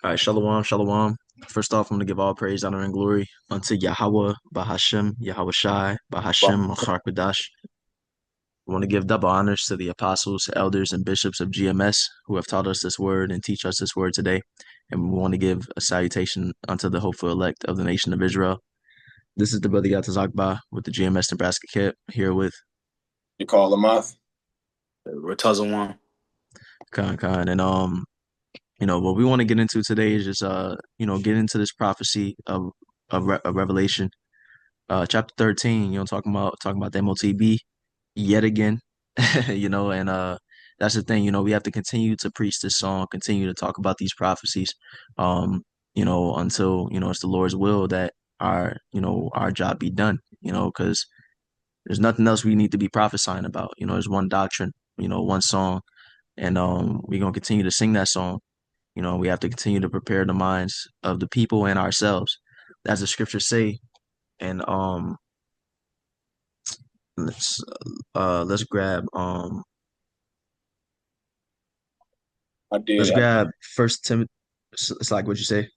All right, shalom, shalom. First off, I'm going to give all praise, honor, and glory unto Yahweh, Bahashem, Yahweh Shai, Bahashem, Macharkwadash. I want to give double honors to the apostles, elders, and bishops of GMS who have taught us this word and teach us this word today. And we want to give a salutation unto the hopeful elect of the nation of Israel. This is the brother Yatazakba with the GMS Nebraska kit here with You call them off. Ratazawan. Khan. And what we want to get into today is just get into this prophecy of Revelation chapter 13, talking about the MOTB yet again. And that's the thing, we have to continue to preach this song, continue to talk about these prophecies, until, it's the Lord's will that our job be done, because there's nothing else we need to be prophesying about. There's one doctrine, one song, and we're gonna continue to sing that song. We have to continue to prepare the minds of the people and ourselves, as the scriptures say. And let's grab I let's did. grab First Timothy. It's like what you say.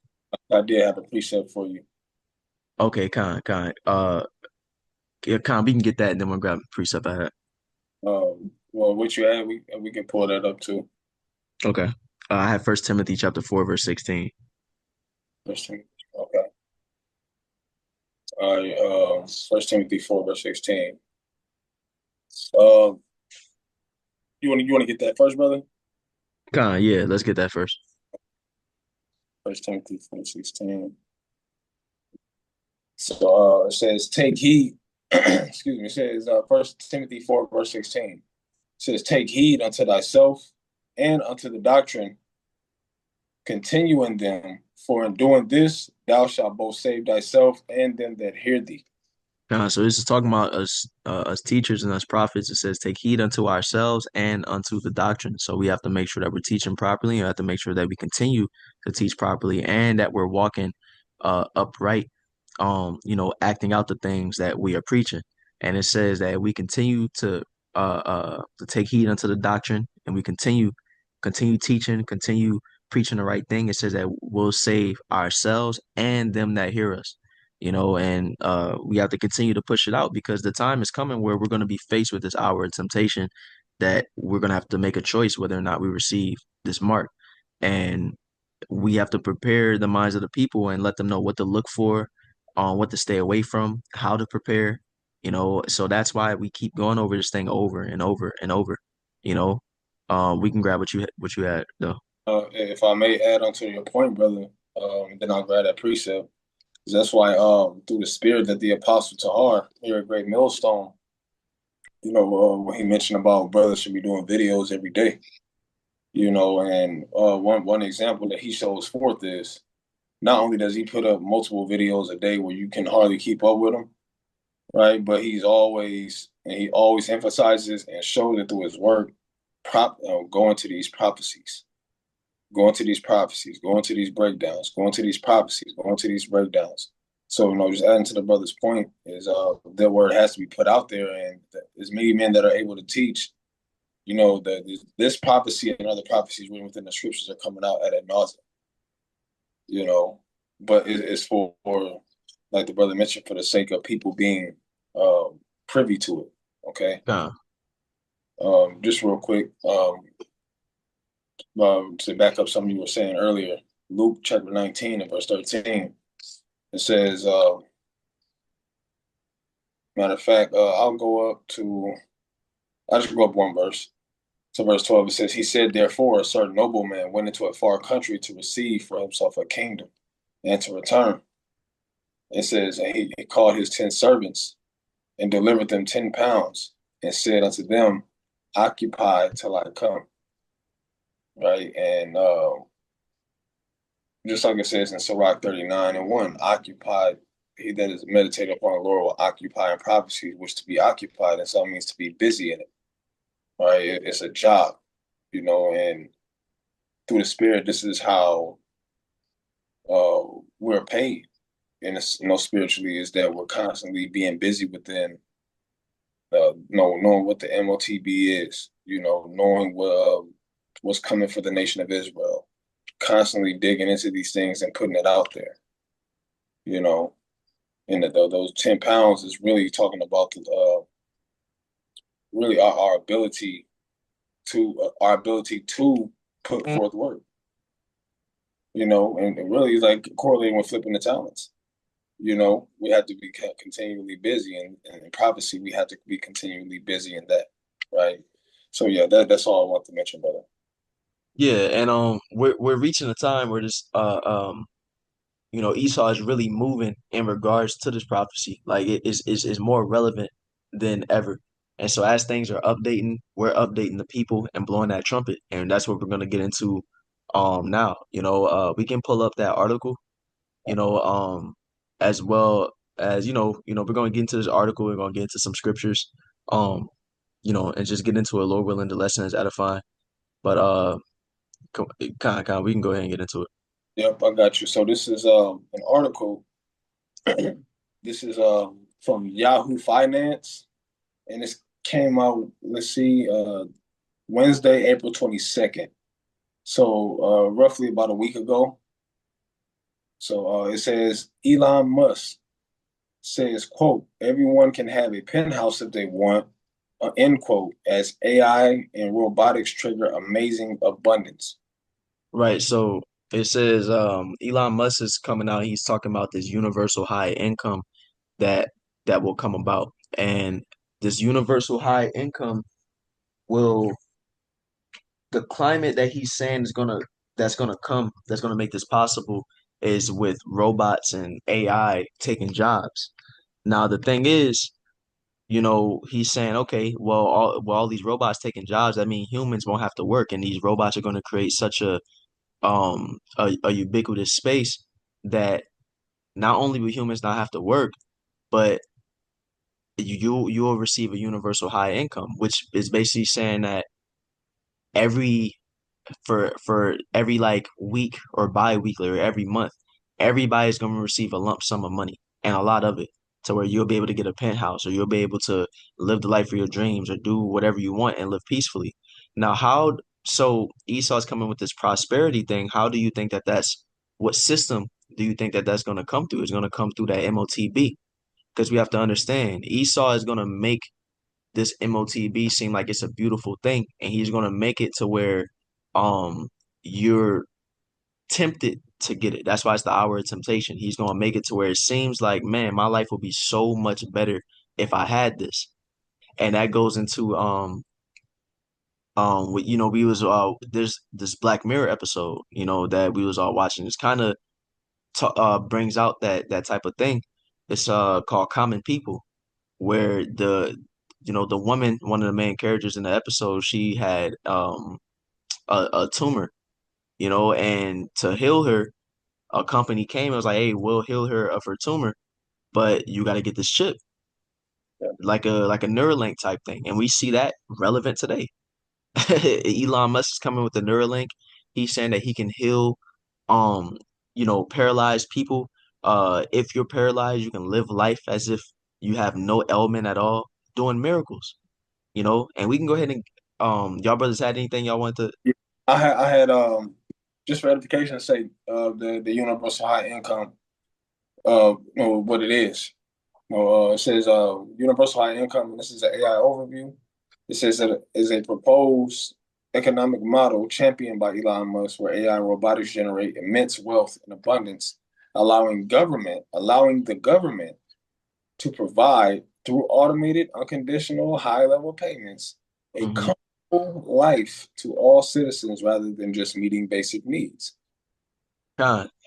I did have a precept for you. Okay, kind. Yeah, kind. We can get that, and then we'll grab precept I had. Well, what you had, we can pull that up too. Okay. I have First Timothy chapter 4 verse 16. Okay. All right. First Timothy 4 verse 16. Uh, you want to get that first, brother? Kind. Yeah. Let's get that first. First Timothy 4:16. So it says, "Take heed." Excuse me. It says, First Timothy 4 verse 16. It says, "Take heed unto thyself and unto the doctrine. Continue in them, for in doing this thou shalt both save thyself and them that hear thee." So this is talking about us teachers and us prophets. It says, "Take heed unto ourselves and unto the doctrine." So we have to make sure that we're teaching properly. We have to make sure that we continue to teach properly, and that we're walking upright. Acting out the things that we are preaching. And it says that we continue to take heed unto the doctrine, and we continue teaching, continue preaching the right thing. It says that we'll save ourselves and them that hear us. And we have to continue to push it out, because the time is coming where we're going to be faced with this hour of temptation, that we're going to have to make a choice whether or not we receive this mark. And we have to prepare the minds of the people and let them know what to look for, what to stay away from, how to prepare. So that's why we keep going over this thing over and over and over. You know, we can grab what you had though. If I may add on to your point, brother, then I'll grab that precept. 'Cause that's why, through the spirit that the apostle Tahar here at Great Millstone, when he mentioned about brothers should be doing videos every day, and one example that he shows forth is not only does he put up multiple videos a day where you can hardly keep up with him, right? But he always emphasizes and shows it through his work, going to these prophecies, going to these prophecies, going to these breakdowns, going to these prophecies, going to these breakdowns. So, just adding to the brother's point is their word has to be put out there, and there's many men that are able to teach, that this prophecy and other prophecies written within the scriptures are coming out ad nauseam, but it's for, like the brother mentioned, for the sake of people being privy to it. Okay. Uh, Just real quick, to back up something you were saying earlier, Luke chapter 19 and verse 13, it says, matter of fact, I'll just go up one verse. So verse 12, it says, "He said, therefore, a certain nobleman went into a far country to receive for himself a kingdom and to return." It says, "And he called his 10 servants and delivered them 10 pounds and said unto them, Occupy till I come." Right. And just like it says in Sirach 39:1, occupied, he that is meditated upon the Lord will occupy in prophecies, which to be occupied in some means to be busy in it. Right. It's a job, and through the spirit, this is how uh, we're paid. And it's, spiritually, is that we're constantly being busy within, knowing what the MOTB is, knowing what's coming for the nation of Israel, constantly digging into these things and putting it out there, you know. And those 10 pounds is really talking about really our ability to put forth work, and really like correlating with flipping the talents. We have to be continually busy, and in prophecy, we have to be continually busy in that, right? So yeah, that's all I want to mention, brother. Yeah, and we're reaching a time where this Esau is really moving in regards to this prophecy. Like it is more relevant than ever. And so as things are updating, we're updating the people and blowing that trumpet. And that's what we're gonna get into now. We can pull up that article, you know, as well as, we're gonna get into this article, we're gonna get into some scriptures, um, and just get into it, Lord willing, the lesson is edifying. But we can go ahead and get into it. Yep, I got you. So this is an article. This is from Yahoo Finance, and this came out. Let's see, Wednesday, April 22nd. So roughly about a week ago. So it says Elon Musk says, quote, everyone can have a penthouse if they want, end quote, as AI and robotics trigger amazing abundance. Right. So it says Elon Musk is coming out. He's talking about this universal high income that that will come about. And this universal high income will the climate that he's saying that's gonna make this possible is with robots and AI taking jobs. Now the thing is, he's saying, okay, well, all these robots taking jobs, that means humans won't have to work, and these robots are going to create such a ubiquitous space that not only will humans not have to work, but you'll receive a universal high income, which is basically saying that every for every like week or bi-weekly or every month, everybody's gonna receive a lump sum of money and a lot of it to where you'll be able to get a penthouse or you'll be able to live the life of your dreams or do whatever you want and live peacefully. Now, so Esau's coming with this prosperity thing. How do you think what system do you think that that's going to come through? It's going to come through that MOTB because we have to understand Esau is going to make this MOTB seem like it's a beautiful thing, and he's gonna make it to where you're tempted to get it. That's why it's the hour of temptation. He's gonna make it to where it seems like, man, my life would be so much better if I had this. And that goes into we was there's this Black Mirror episode, that we was all watching. It's kind of brings out that type of thing. It's called Common People, where the woman, one of the main characters in the episode, she had a tumor, and to heal her, a company came and was like, hey, we'll heal her of her tumor, but you got to get this chip, Yeah. like a Neuralink type thing. And we see that relevant today. Elon Musk is coming with the Neuralink. He's saying that he can heal paralyzed people. If you're paralyzed, you can live life as if you have no ailment at all, doing miracles. And we can go ahead and y'all brothers had anything y'all want to. Yeah. I had just for edification say the universal high income what it is. It says universal high income, and this is an AI overview. It says that it is a proposed economic model championed by Elon Musk, where AI and robotics generate immense wealth and abundance, allowing the government to provide through automated, unconditional, high-level payments a Mhm. comfortable life to all citizens rather than just meeting basic needs.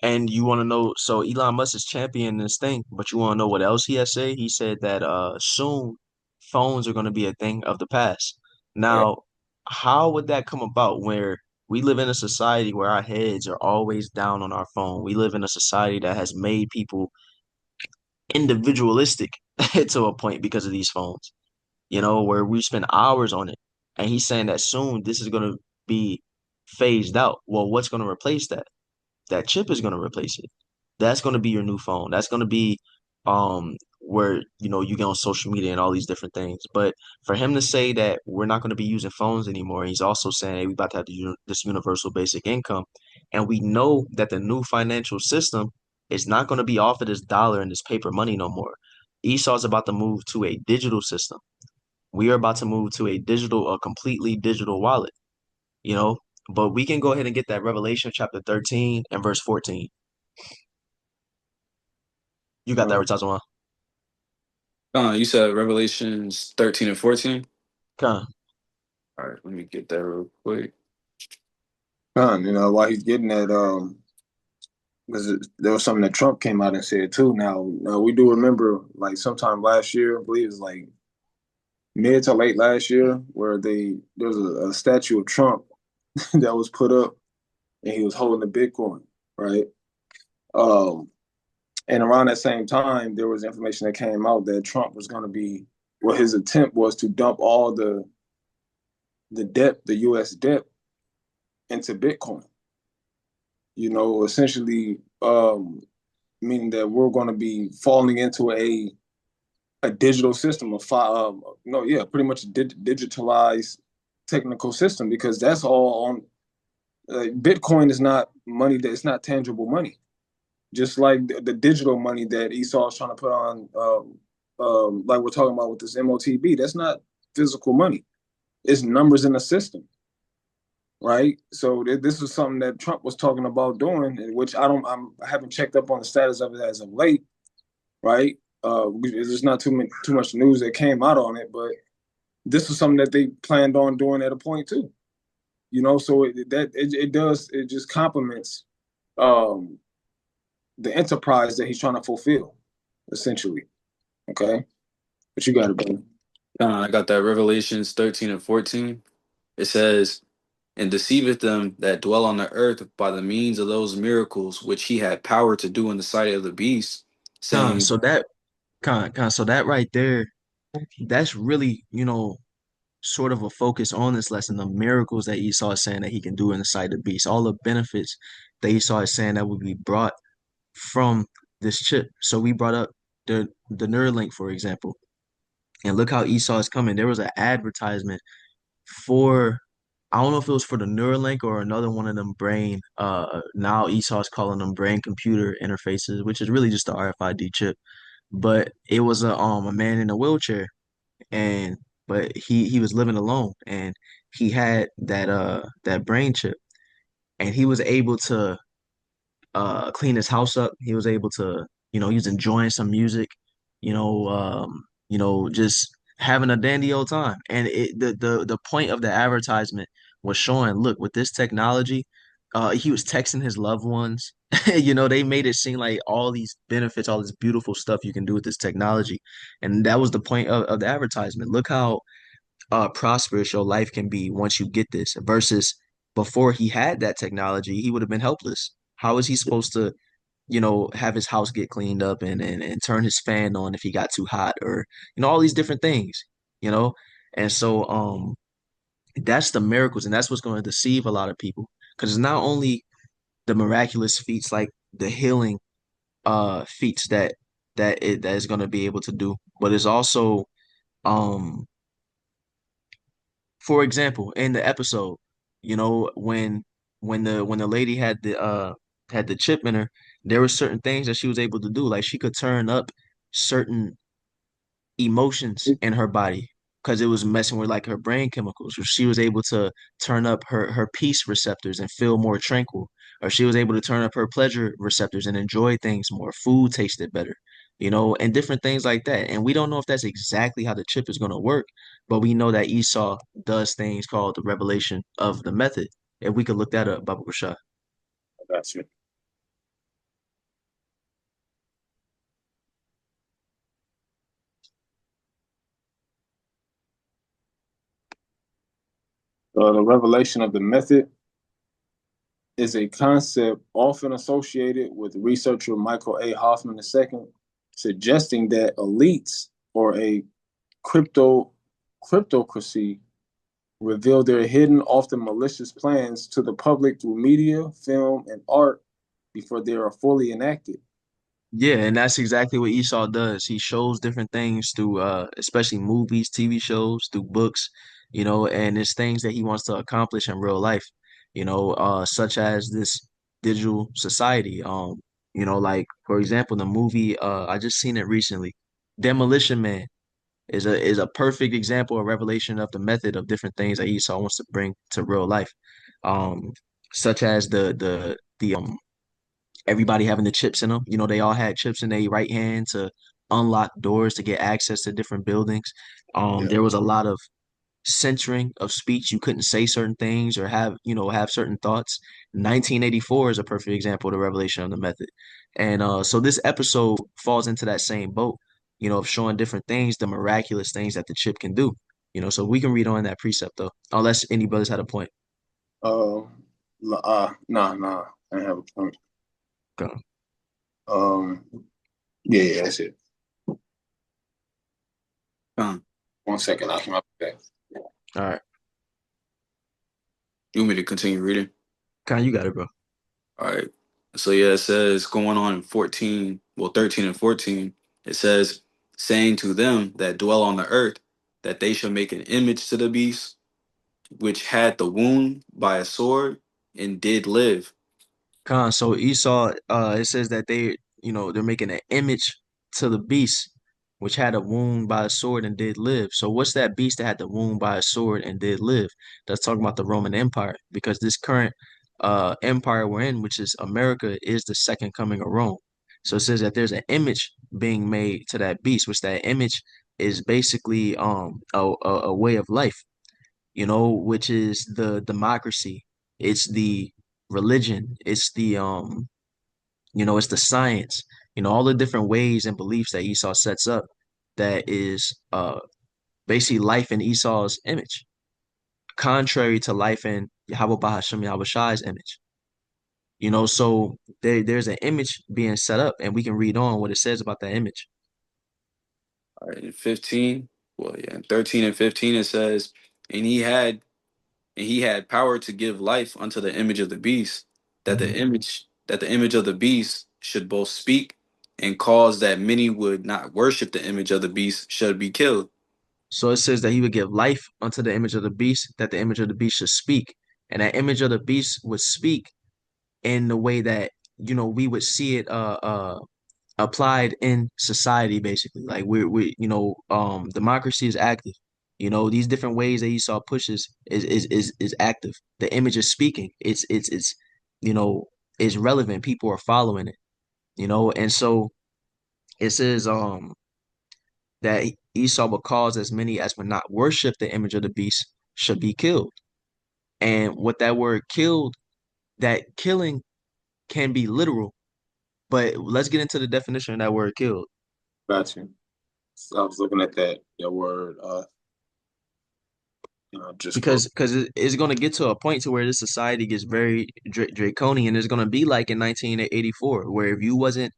And you want to know, so Elon Musk is championing this thing, but you want to know what else he has said? He said that soon phones are going to be a thing of the past. Right. Now, how would that come about where we live in a society where our heads are always down on our phone? We live in a society that has made people individualistic to a point because of these phones, where we spend hours on it. And he's saying that soon this is going to be phased out. Well, what's going to replace that? That chip is going to replace it. That's going to be your new phone. That's going to be where you get on social media and all these different things. But for him to say that we're not going to be using phones anymore, he's also saying, hey, we about to have this universal basic income, and we know that the new financial system is not going to be off of this dollar and this paper money no more. Esau's about to move to a digital system. We are about to move to a completely digital wallet, you know. But we can go ahead and get that Revelation chapter 13 and verse 14. You got that, Uh, Ratazwan? You said Revelations 13 and 14. Come. All right, let me get that real quick. while he's getting that, because there was something that Trump came out and said too. Now, we do remember, like sometime last year, I believe it was like mid to late last year, where there was a statue of Trump that was put up, and he was holding the Bitcoin, right? Um, and around that same time, there was information that came out that Trump was going to be, well, his attempt was to dump all the debt, the U.S. debt, into Bitcoin. Essentially, meaning that we're going to be falling into a digital system of no, yeah, pretty much a digitalized technical system, because that's all on. Bitcoin is not money, that it's not tangible money. Just like the digital money that Esau is trying to put on, like we're talking about with this MOTB, that's not physical money. It's numbers in the system, right? So this is something that Trump was talking about doing, which I haven't checked up on the status of it as of late, right? There's not too much news that came out on it, but this is something that they planned on doing at a point too. So it just complements the enterprise that he's trying to fulfill, essentially. Okay, but you got it, brother. I got that Revelations 13 and 14. It says, and deceiveth them that dwell on the earth by the means of those miracles which he had power to do in the sight of the beast, Con, saying, so that so that right there, that's really, sort of a focus on this lesson, the miracles that Esau is saying that he can do in the sight of the beast, all the benefits that Esau is saying that would be brought from this chip. So we brought up the Neuralink, for example, and look how Esau is coming. There was an advertisement for, I don't know if it was for the Neuralink or another one of them brain. Now Esau is calling them brain computer interfaces, which is really just the RFID chip. But it was a man in a wheelchair, and but he was living alone, and he had that brain chip, and he was able to clean his house up. He was able to, he was enjoying some music, just having a dandy old time. And the point of the advertisement was showing, look, with this technology, he was texting his loved ones. They made it seem like all these benefits, all this beautiful stuff you can do with this technology. And that was the point of the advertisement. Look how prosperous your life can be once you get this, versus before he had that technology, he would have been helpless. How is he supposed to, have his house get cleaned up and turn his fan on if he got too hot, or, all these different things, you know? And so that's the miracles, and that's what's going to deceive a lot of people. Because it's not only the miraculous feats like the healing feats that is going to be able to do, but it's also um for example, in the episode, when the lady had the chip in her, there were certain things that she was able to do. Like she could turn up certain emotions in her body because it was messing with like her brain chemicals. Or she was able to turn up her peace receptors and feel more tranquil. Or she was able to turn up her pleasure receptors and enjoy things more. Food tasted better, and different things like that. And we don't know if that's exactly how the chip is going to work, but we know that Esau does things called the revelation of the method. If we could look that up, Baba Rashad. I got you. The revelation of the method is a concept often associated with researcher Michael A. Hoffman II, suggesting that elites or a cryptocracy reveal their hidden, often malicious plans to the public through media, film, and art before they are fully enacted. Yeah, and that's exactly what Esau does. He shows different things through especially movies, TV shows, through books, and it's things that he wants to accomplish in real life, such as this digital society. Like for example, the movie I just seen it recently, Demolition Man is a perfect example of revelation of the method of different things that Esau wants to bring to real life. Um, such as the everybody having the chips in them. They all had chips in their right hand to unlock doors to get access to different buildings. Yeah. There was a lot of censoring of speech. You couldn't say certain things or have certain thoughts. 1984 is a perfect example of the revelation of the method. And so this episode falls into that same boat, of showing different things, the miraculous things that the chip can do. So we can read on that precept though, unless any brothers had a point. Uh, nah. I didn't have a point. Okay. Um, yeah, that's it. Con, 1 second, I'll come back. All right. you want me to continue reading? Con, you got it, bro. All right. So yeah, it says going on in 14, well, 13 and 14, it says, saying to them that dwell on the earth, that they shall make an image to the beast, which had the wound by a sword and did live. Con, so Esau, it says that they're making an image to the beast, which had a wound by a sword and did live. So what's that beast that had the wound by a sword and did live? That's talking about the Roman Empire, because this current empire we're in, which is America, is the second coming of Rome. So it says that there's an image being made to that beast, which that image is basically a way of life, which is the democracy. It's the religion. It's the science. All the different ways and beliefs that Esau sets up that is basically life in Esau's image, contrary to life in Yahweh Bahasham Yahweh Shai's image. So there's an image being set up, and we can read on what it says about that image. All right, in 15, well, yeah, in 13 and 15, it says, and he had power to give life unto the image of the beast, that the image of the beast should both speak and cause that many would not worship the image of the beast should be killed. So it says that he would give life unto the image of the beast, that the image of the beast should speak. And that image of the beast would speak in the way that, we would see it applied in society, basically. Like democracy is active. These different ways that Esau pushes is active. The image is speaking. It's you know, is relevant. People are following it, and so it says that Esau will cause as many as would not worship the image of the beast should be killed. And what that word killed, that killing can be literal, but let's get into the definition of that word killed. Got you. So I was looking at that word. Just for Because it's going to get to a point to where this society gets very draconian. It's going to be like in 1984, where if you wasn't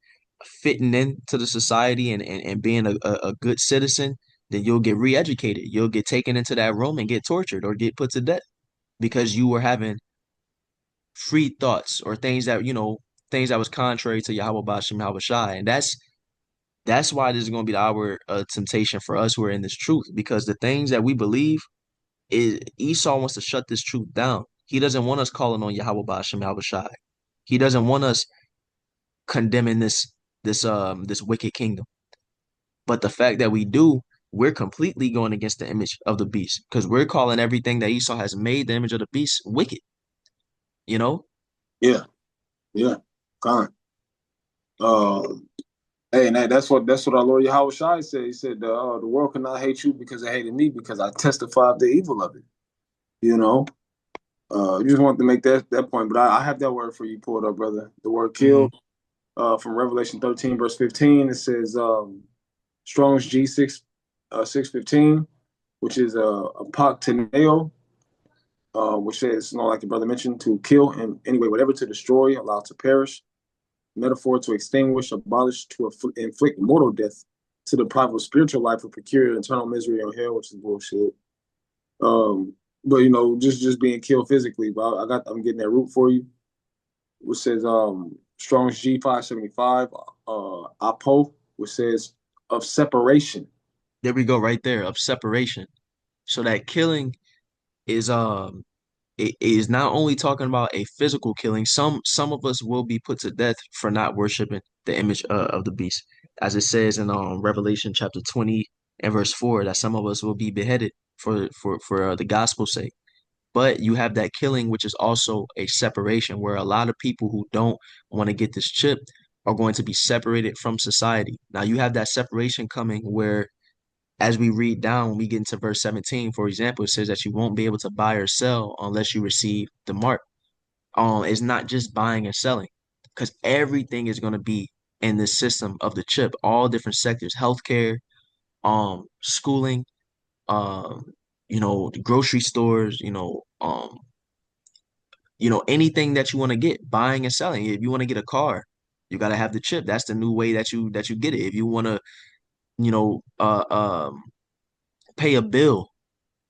fitting into the society and being a good citizen, then you'll get re-educated. You'll get taken into that room and get tortured or get put to death because you were having free thoughts or things that was contrary to Yahweh Bashim Yahweh Shai. And that's why this is going to be the hour of temptation for us who are in this truth, because the things that we believe is Esau wants to shut this truth down. He doesn't want us calling on Yahweh Bashim Yahweh Shai. He doesn't want us condemning this wicked kingdom. But the fact that we do, we're completely going against the image of the beast because we're calling everything that Esau has made the image of the beast wicked. You know, yeah, yeah, fine. Hey, and that's what our Lord Yahweh Shai said. He said the world cannot hate you because they hated me because I testified the evil of it. You know, you just wanted to make that point, but I have that word for you pulled up, brother. The word hmm killed from Revelation 13 verse 15. It says Strong's G6 615, which is a pakteneo, which says, like the brother mentioned, to kill in any way, whatever, to destroy, allow to perish. Metaphor to extinguish, abolish, to inflict mortal death, to deprive of spiritual life or procure eternal misery or hell, which is bullshit. But just being killed physically. But I'm getting that root for you, which says Strong's G575, apo, which says of separation. There we go, right there, of separation. So that killing is it is not only talking about a physical killing. Some of us will be put to death for not worshiping the image of the beast, as it says in Revelation chapter 20 and verse 4, that some of us will be beheaded for the gospel's sake. But you have that killing, which is also a separation, where a lot of people who don't want to get this chip are going to be separated from society. Now you have that separation coming where, as we read down, when we get into verse 17, for example, it says that you won't be able to buy or sell unless you receive the mark. It's not just buying and selling, because everything is going to be in this system of the chip, all different sectors, healthcare, schooling, um, the grocery stores, anything that you want to get, buying and selling. If you want to get a car, you got to have the chip. That's the new way that you get it. If you want to, you know, uh, um, pay a bill,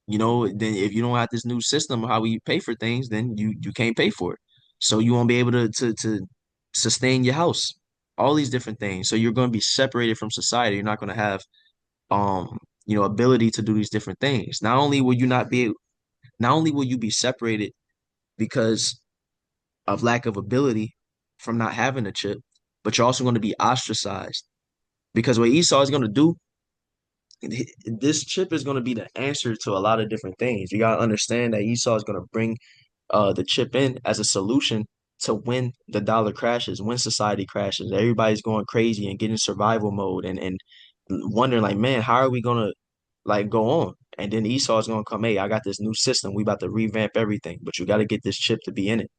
then if you don't have this new system of how we pay for things, then you can't pay for it. So you won't be able to sustain your house, all these different things. So you're going to be separated from society. You're not going to have ability to do these different things. Not only will you be separated because of lack of ability from not having a chip, but you're also going to be ostracized because what Esau is going to do, this chip is going to be the answer to a lot of different things. You got to understand that Esau is going to bring the chip in as a solution to when the dollar crashes, when society crashes. Everybody's going crazy and getting survival mode and wondering like, man, how are we going to like go on? And then Esau is going to come, hey, I got this new system. We about to revamp everything, but you got to get this chip to be in it.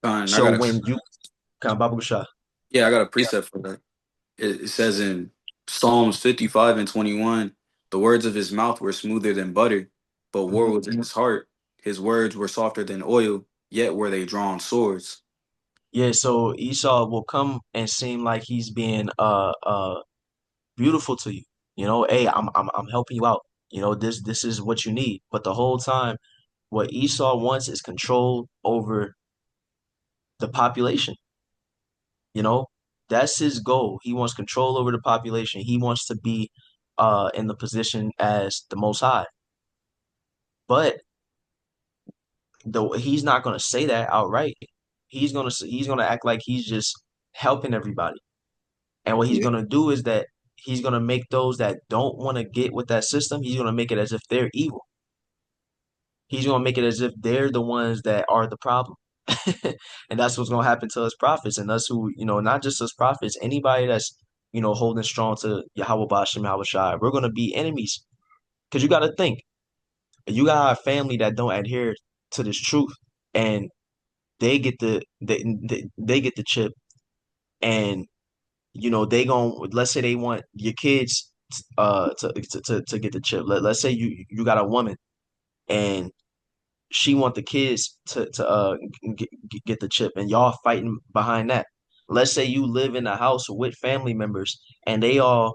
Fine, I So got a when you kind of Babu Shah. yeah, I got a precept for that. It says in Psalms 55 and 21, the words of his mouth were smoother than butter, but war was in his heart. His words were softer than oil, yet were they drawn swords. Yeah, so Esau will come and seem like he's being beautiful to you. Hey, I'm helping you out. This is what you need. But the whole time, what Esau wants is control over the population. You know, that's his goal. He wants control over the population. He wants to be in the position as the most high. But though he's not gonna say that outright. He's gonna act like he's just helping everybody. And what he's Yeah, gonna do is that he's gonna make those that don't want to get with that system, he's gonna make it as if they're evil. He's gonna make it as if they're the ones that are the problem. And that's what's gonna happen to us prophets and us who, not just us prophets, anybody that's, holding strong to Yahweh Bashem, Yahweh Shai, we're gonna be enemies. Because you gotta think, you got a family that don't adhere to this truth and they get the chip and they gon' let's say they want your kids to get the chip. Let's say you got a woman and she want the kids to get, get the chip and y'all fighting behind that. Let's say you live in a house with family members and they all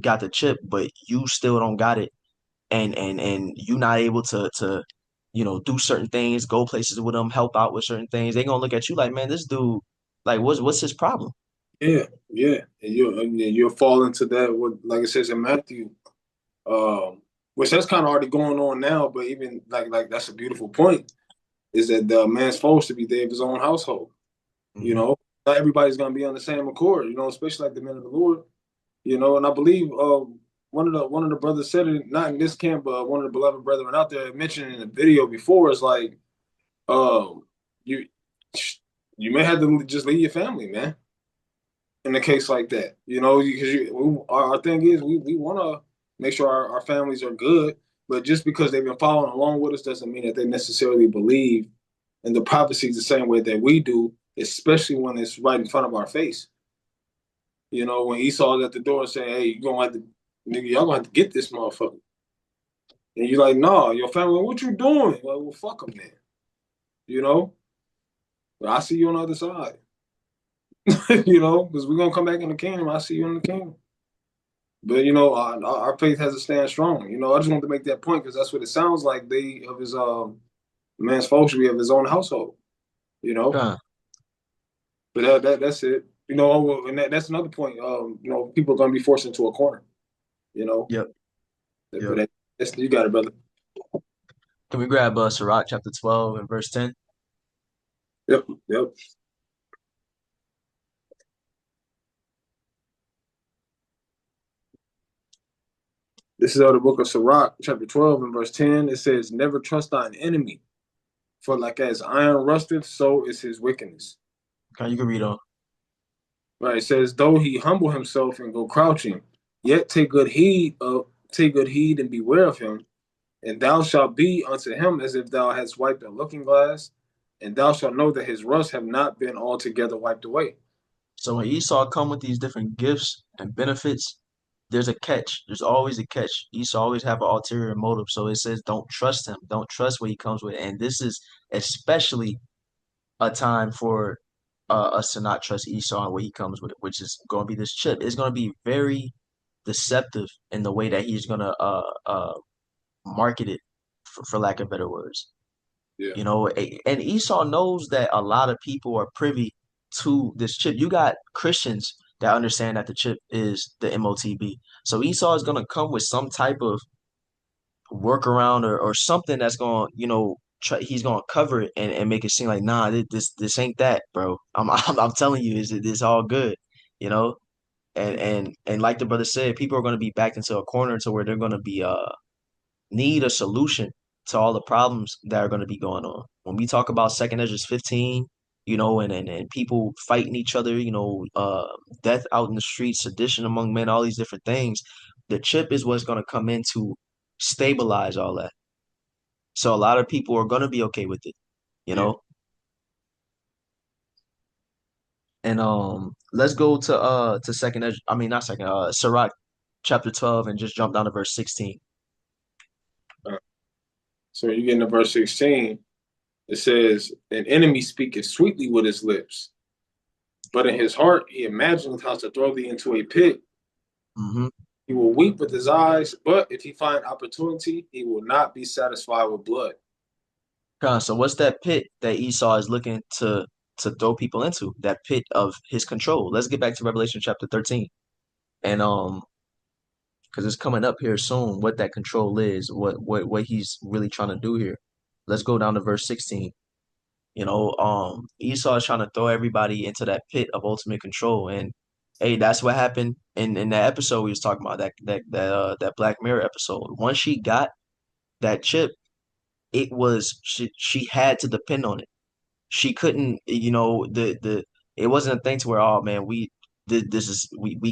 got the chip, but you still don't got it, and you not able to do certain things, go places with them, help out with certain things. They gonna look at you like, man, this dude, like, what's his problem? yeah, yeah. And you'll fall into that. What, like it says in Matthew, which that's kind of already going on now. But even like that's a beautiful point. Is that the man's supposed to be there of his own household? You Hmm. know, not everybody's gonna be on the same accord. Especially like the men of the Lord. And I believe one of the brothers said it, not in this camp, but one of the beloved brethren out there mentioned in the video before, is like, um, you you may have to just leave your family, man, in a case like that. Because our thing is we want to make sure our families are good, but just because they've been following along with us doesn't mean that they necessarily believe in the prophecies the same way that we do, especially when it's right in front of our face. When Esau's at the door saying, "Hey, you gonna have to, nigga, y'all gonna have to get this motherfucker," and you're like, "Nah, your family, what you doing?" Like, well, fuck them then. You know, but I see you on the other side. Because we're gonna come back in the kingdom. I see you in the kingdom. But our faith has to stand strong. I just wanted to make that point because that's what it sounds like. They of his man's folks should be of his own household. You know, Con. but that's it. And that's another point. People are going to be forced into a corner. You know, Yep. but Yep. that's you got it, brother. Can we grab Sirach chapter 12 and verse 10? Yep, yep. This is out of the book of Sirach, chapter 12 and verse 10. It says, "Never trust thine enemy, for like as iron rusteth, so is his wickedness." Okay, you can read on. Right. It says, "Though he humble himself and go crouching, yet take good heed and beware of him, and thou shalt be unto him as if thou hadst wiped a looking glass, and thou shalt know that his rust have not been altogether wiped away." So when Esau come with these different gifts and benefits, there's a catch. There's always a catch. Esau always have an ulterior motive. So it says, don't trust him. Don't trust what he comes with. And this is especially a time for us to not trust Esau and what he comes with, which is going to be this chip. It's going to be very deceptive in the way that he's going to market it, for lack of better words. Yeah. And Esau knows that a lot of people are privy to this chip. You got Christians that understand that the chip is the MOTB. So Esau is going to come with some type of workaround or something that's going to, he's going to cover it and make it seem like, nah, this ain't that, bro. I'm telling you, it's all good, you know? And like the brother said, people are going to be backed into a corner to where they're going to be need a solution to all the problems that are going to be going on. When we talk about Second Ezra 15, and people fighting each other, death out in the streets, sedition among men, all these different things, the chip is what's going to come in to stabilize all that. So a lot of people are going to be okay with it, you Yeah. know? And let's go to second Ezra, I mean not second, Sirach chapter 12 and just jump down to verse 16. So you get into verse 16, it says, "An enemy speaketh sweetly with his lips, but in his heart he imagineth how to throw thee into a pit. Mm-hmm. He will weep with his eyes, but if he find opportunity, he will not be satisfied with blood." So what's that pit that Esau is looking to throw people into? That pit of his control. Let's get back to Revelation chapter 13. And because it's coming up here soon, what that control is, what he's really trying to do here. Let's go down to verse 16. Esau is trying to throw everybody into that pit of ultimate control. And hey, that's what happened in that episode we was talking about, that Black Mirror episode. Once she got that chip, it was she had to depend on it. She couldn't, it wasn't a thing to where, oh man, we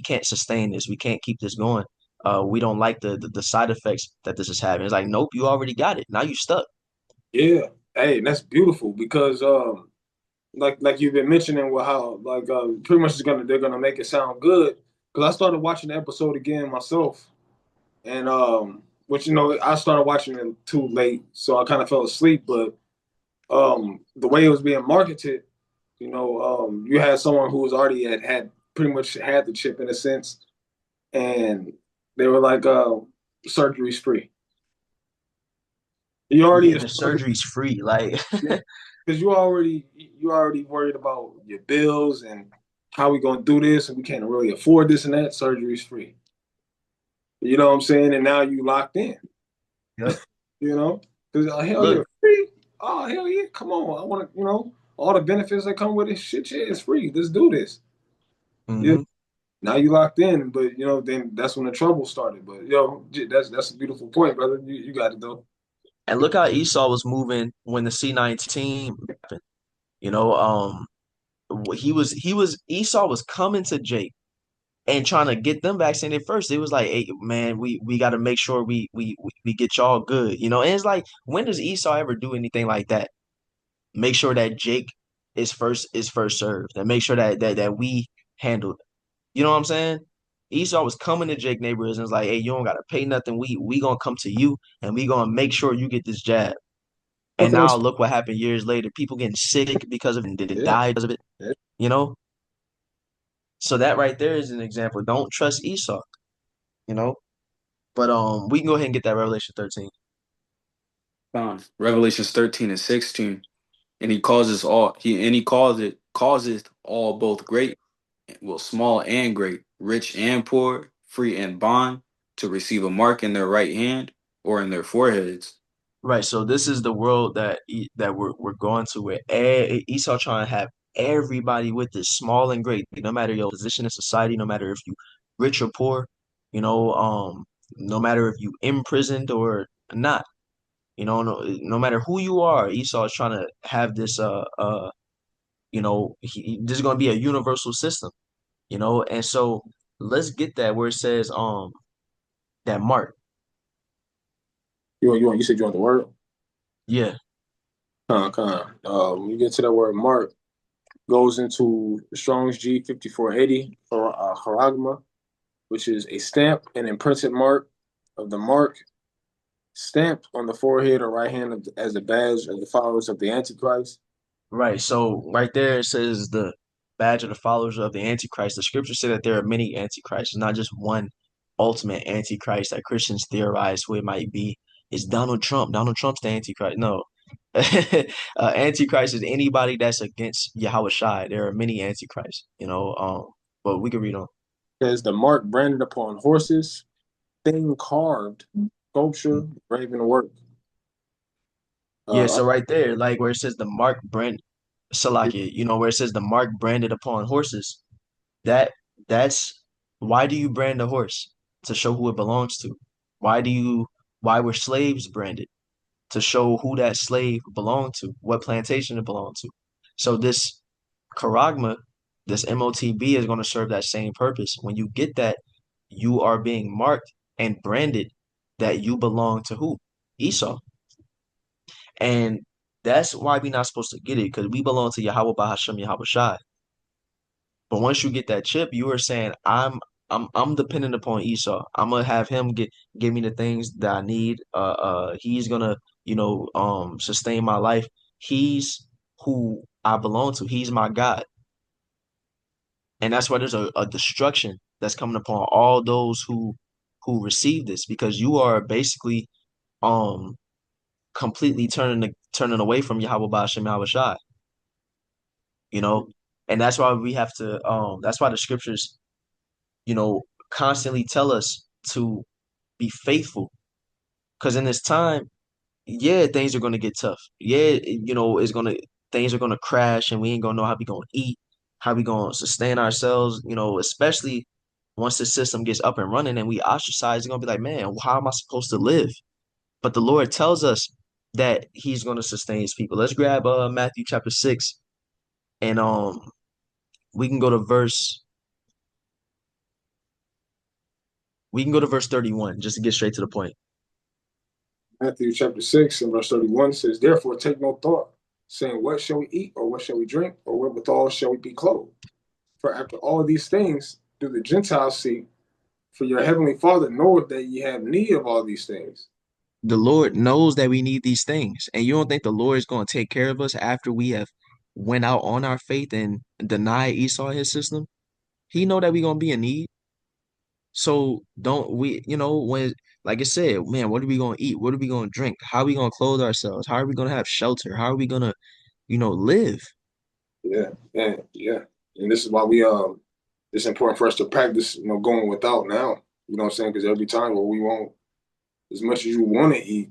can't sustain this, we can't keep this going. We don't like the side effects that this is having. It's like, nope, you already got it. Now you stuck. Yeah. Hey, and that's beautiful because like you've been mentioning with how like pretty much they're gonna make it sound good. Because I started watching the episode again myself, and which I started watching it too late, so I kind of fell asleep. But the way it was being marketed, you had someone who was already had pretty much had the chip in a sense, and they were like, surgery's free. You already Yeah, the surgery's free. Like, because you already worried about your bills and how we gonna do this, and we can't really afford this and that. Surgery's free. You know what I'm saying? And now you locked in. yep. Because hell yeah, Look, free. Oh hell yeah, come on. I want to, all the benefits that come with it. Shit, yeah, it's free. Let's do this. Yeah. hmm Now you locked in, but then that's when the trouble started. But that's a beautiful point, brother. You got it though. and look how Esau was moving when the C19 happened. You know, he was Esau was coming to Jake and trying to get them vaccinated first. It was like, hey, man, we got to make sure we get y'all good, And it's like, when does Esau ever do anything like that? Make sure that Jake is first served, and make sure that we handled. You know what I'm saying? Esau was coming to Jake neighborhoods and was like, hey, you don't gotta pay nothing. We gonna come to you and we gonna make sure you get this jab. And Something now else. look what happened years later. People getting sick because of it, and Yeah. die because of it. Yeah. You know. So that right there is an example. Don't trust Esau. You know. But we can go ahead and get that Revelation 13. Revelations 13 and 16. And he causes all both great. well, small and great, rich and poor, free and bond, to receive a mark in their right hand or in their foreheads. Right. So this is the world that we're going to, where Esau trying to have everybody with this, small and great, no matter your position in society, no matter if you rich or poor, you know, no matter if you imprisoned or not, no matter who you are, Esau is trying to have this this is going to be a universal system, and so let's get that where it says that mark. You said you want the word? Yeah. When you get to that word mark, goes into Strong's G 5480 or charagma, which is a stamp and imprinted mark of the mark stamped on the forehead or right hand as a badge of the followers of the Antichrist. Right. So right there it says the badge of the followers of the Antichrist. The scriptures say that there are many Antichrists, not just one ultimate Antichrist that Christians theorize who it might be. It's Donald Trump. Donald Trump's the Antichrist. No. Antichrist is anybody that's against Yahweh Shai. There are many Antichrists, but we can read on. Says the mark branded upon horses, thing carved, sculpture, graven work. Yeah, Uh, so right there, like where it says the mark brand Salakia, where it says the mark branded upon horses. That that's why do you brand a horse? To show who it belongs to. Why were slaves branded? To show who that slave belonged to, what plantation it belonged to. So this charagma, this MOTB is going to serve that same purpose. When you get that, you are being marked and branded that you belong to who? Esau. And that's why we're not supposed to get it, because we belong to Yahweh Bahashem Yahweh Shai. But once you get that chip, you are saying, I'm dependent upon Esau. I'm gonna have him give me the things that I need. He's gonna, sustain my life. He's who I belong to. He's my God. And that's why there's a destruction that's coming upon all those who receive this, because you are basically um completely turning away from Yahweh Ba'ashem Yahweh Shai, you know? And that's why we have to that's why the scriptures, constantly tell us to be faithful. Because in this time, yeah, things are gonna get tough. Yeah, things are gonna crash and we ain't gonna know how we gonna eat, how we gonna sustain ourselves, especially once the system gets up and running and we ostracize, it's gonna be like, man, how am I supposed to live? But the Lord tells us that He's gonna sustain His people. Let's grab Matthew chapter 6 and we can go to verse we can go to verse 31 just to get straight to the point. Matthew chapter 6 and verse 31 says, therefore take no thought, saying, what shall we eat, or what shall we drink, or wherewithal shall we be clothed? For after all these things do the Gentiles seek, for your heavenly Father knoweth that ye have need of all these things. The Lord knows that we need these things. And you don't think the Lord is going to take care of us after we have went out on our faith and denied Esau his system? He know that we're going to be in need. So don't we, when, like I said, man, what are we going to eat? What are we going to drink? How are we going to clothe ourselves? How are we going to have shelter? How are we going to, live? Yeah. And this is why it's important for us to practice, going without now. You know what I'm saying? Because every time where we won't, as much as you want to eat,